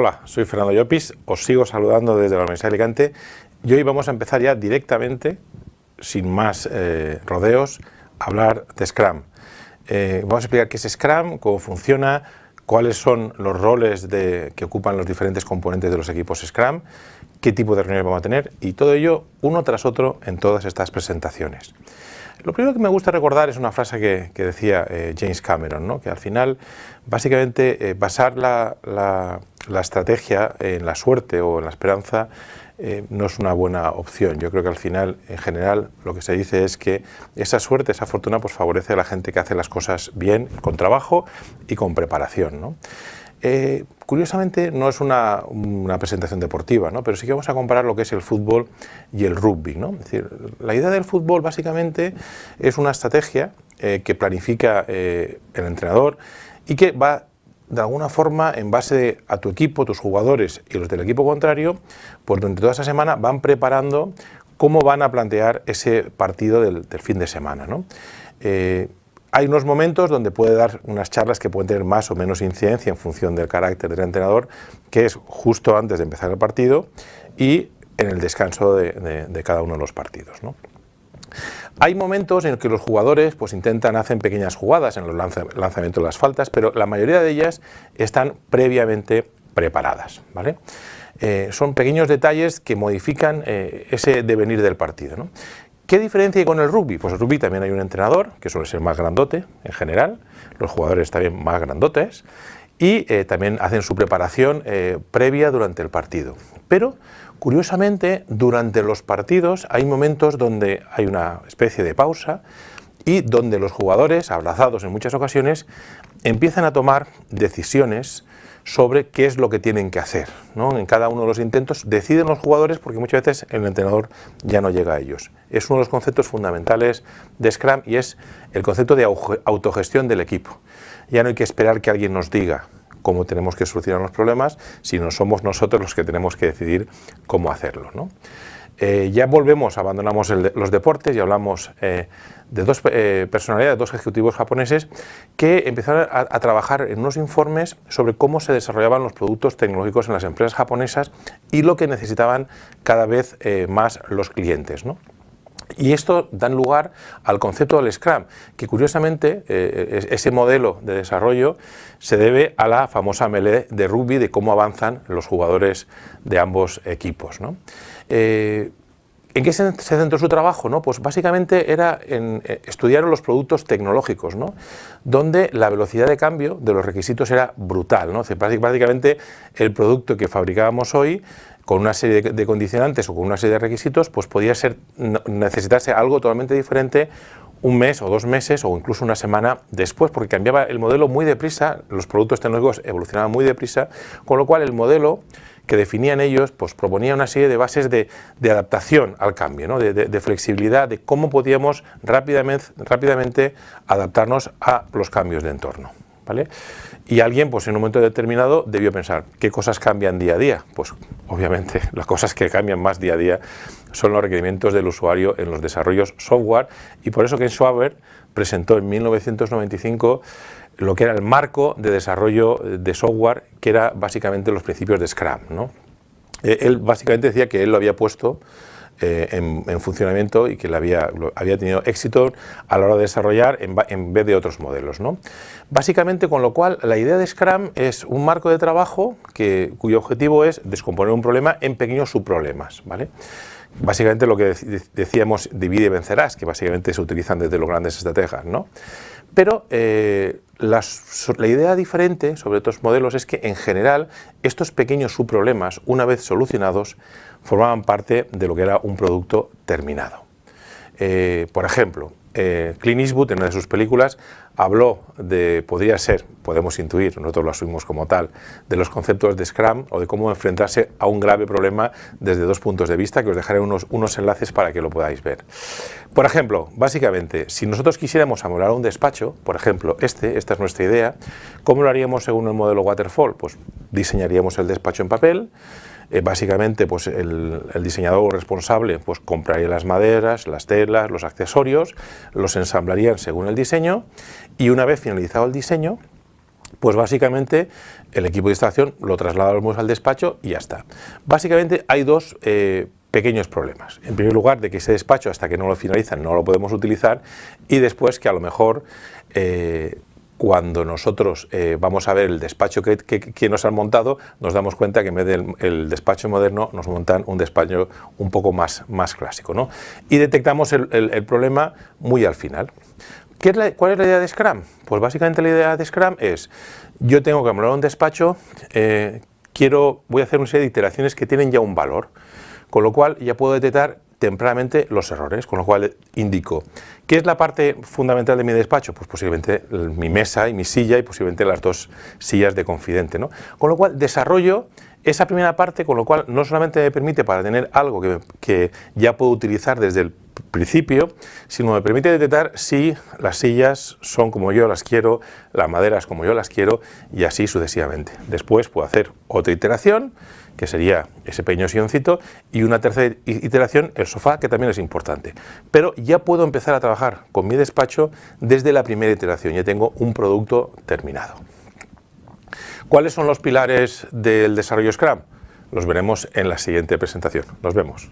Hola, soy Fernando Llopis, os sigo saludando desde la Universidad de Alicante y hoy vamos a empezar ya directamente, sin más rodeos, a hablar de Scrum. Vamos a explicar qué es Scrum, cómo funciona, cuáles son los roles que ocupan los diferentes componentes de los equipos Scrum, qué tipo de reuniones vamos a tener y todo ello uno tras otro en todas estas presentaciones. Lo primero que me gusta recordar es una frase que decía James Cameron, ¿no? Que al final, básicamente, basar la estrategia en la suerte o en la esperanza no es una buena opción. Yo creo que al final, en general, lo que se dice es que esa suerte, esa fortuna, pues favorece a la gente que hace las cosas bien, con trabajo y con preparación, ¿no? Curiosamente no es una presentación deportiva, ¿no? Pero sí que vamos a comparar lo que es el fútbol y el rugby, ¿no? Es decir, la idea del fútbol básicamente es una estrategia que planifica el entrenador y que va de alguna forma en base a tu equipo, tus jugadores y los del equipo contrario, pues durante toda esa semana van preparando cómo van a plantear ese partido del fin de semana, ¿no? Hay unos momentos donde puede dar unas charlas que pueden tener más o menos incidencia en función del carácter del entrenador, que es justo antes de empezar el partido y en el descanso de cada uno de los partidos, ¿no? Hay momentos en que los jugadores pues hacen pequeñas jugadas en los lanzamientos de las faltas, pero la mayoría de ellas están previamente preparadas, ¿vale? Son pequeños detalles que modifican ese devenir del partido, ¿no? ¿Qué diferencia hay con el rugby? Pues el rugby también hay un entrenador, que suele ser más grandote en general, los jugadores también más grandotes, y también hacen su preparación previa durante el partido. Pero, curiosamente, durante los partidos hay momentos donde hay una especie de pausa y donde los jugadores, abrazados en muchas ocasiones, empiezan a tomar decisiones sobre qué es lo que tienen que hacer, ¿no? En cada uno de los intentos deciden los jugadores porque muchas veces el entrenador ya no llega a ellos. Es uno de los conceptos fundamentales de Scrum y es el concepto de autogestión del equipo. Ya no hay que esperar que alguien nos diga cómo tenemos que solucionar los problemas, sino somos nosotros los que tenemos que decidir cómo hacerlo, ¿no? Ya abandonamos los deportes y hablamos de dos personalidades, dos ejecutivos japoneses que empezaron a trabajar en unos informes sobre cómo se desarrollaban los productos tecnológicos en las empresas japonesas y lo que necesitaban cada vez más los clientes, ¿no? Y esto da lugar al concepto del Scrum, que curiosamente ese modelo de desarrollo se debe a la famosa melee de rugby, de cómo avanzan los jugadores de ambos equipos, ¿no? ¿En qué se centró su trabajo, ¿no? Pues básicamente era en estudiar los productos tecnológicos, ¿no? Donde la velocidad de cambio de los requisitos era brutal, ¿no? Básicamente el producto que fabricábamos hoy con una serie de condicionantes o con una serie de requisitos, pues podía necesitarse algo totalmente diferente un mes o 2 meses o incluso una semana después, porque cambiaba el modelo muy deprisa, los productos tecnológicos evolucionaban muy deprisa, con lo cual el modelo que definían ellos pues proponía una serie de bases de adaptación al cambio, ¿no? de flexibilidad, de cómo podíamos rápidamente adaptarnos a los cambios de entorno, ¿vale? Y alguien, pues en un momento determinado, debió pensar, ¿qué cosas cambian día a día? Pues obviamente las cosas que cambian más día a día son los requerimientos del usuario en los desarrollos software, y por eso Ken Schwaber presentó en 1995 lo que era el marco de desarrollo de software, que era básicamente los principios de Scrum, ¿no? Él básicamente decía que él lo había puesto en funcionamiento y que había tenido éxito a la hora de desarrollar en vez de otros modelos, ¿no? Básicamente, con lo cual, la idea de Scrum es un marco de trabajo cuyo objetivo es descomponer un problema en pequeños subproblemas, ¿vale? Básicamente lo que decíamos, divide y vencerás, que básicamente se utilizan desde los grandes estrategas, ¿no? Pero la idea diferente sobre estos modelos es que en general estos pequeños subproblemas, una vez solucionados, formaban parte de lo que era un producto terminado. Por ejemplo, Clint Eastwood en una de sus películas habló podemos intuir, nosotros lo asumimos como tal, de los conceptos de Scrum o de cómo enfrentarse a un grave problema desde 2 puntos de vista, que os dejaré unos enlaces para que lo podáis ver. Por ejemplo, básicamente, si nosotros quisiéramos amolar un despacho, por ejemplo, esta es nuestra idea, ¿cómo lo haríamos según el modelo Waterfall? Pues diseñaríamos el despacho en papel. Básicamente, pues el diseñador responsable pues compraría las maderas, las telas, los accesorios, los ensamblarían según el diseño y una vez finalizado el diseño, Pues básicamente el equipo de instalación lo trasladamos al despacho y ya está. Básicamente hay dos pequeños problemas. En primer lugar, de que ese despacho, hasta que no lo finalizan, no lo podemos utilizar, y después que a lo mejor cuando nosotros vamos a ver el despacho que nos han montado, nos damos cuenta que en vez del despacho moderno nos montan un despacho un poco más clásico, ¿no? Y detectamos el problema muy al final. ¿Cuál es la idea de Scrum? Pues básicamente la idea de Scrum es, yo tengo que emular un despacho, voy a hacer una serie de iteraciones que tienen ya un valor, con lo cual ya puedo detectar tempranamente los errores, con lo cual indico, ¿qué es la parte fundamental de mi despacho? Pues posiblemente mi mesa y mi silla y posiblemente las dos sillas de confidente, ¿no? Con lo cual desarrollo esa primera parte, con lo cual no solamente me permite para tener algo que ya puedo utilizar desde el principio, sino me permite detectar si las sillas son como yo las quiero, las maderas como yo las quiero y así sucesivamente. Después puedo hacer otra iteración, que sería ese pequeño silloncito, y una tercera iteración, el sofá, que también es importante. Pero ya puedo empezar a trabajar con mi despacho desde la primera iteración, ya tengo un producto terminado. ¿Cuáles son los pilares del desarrollo Scrum? Los veremos en la siguiente presentación. Nos vemos.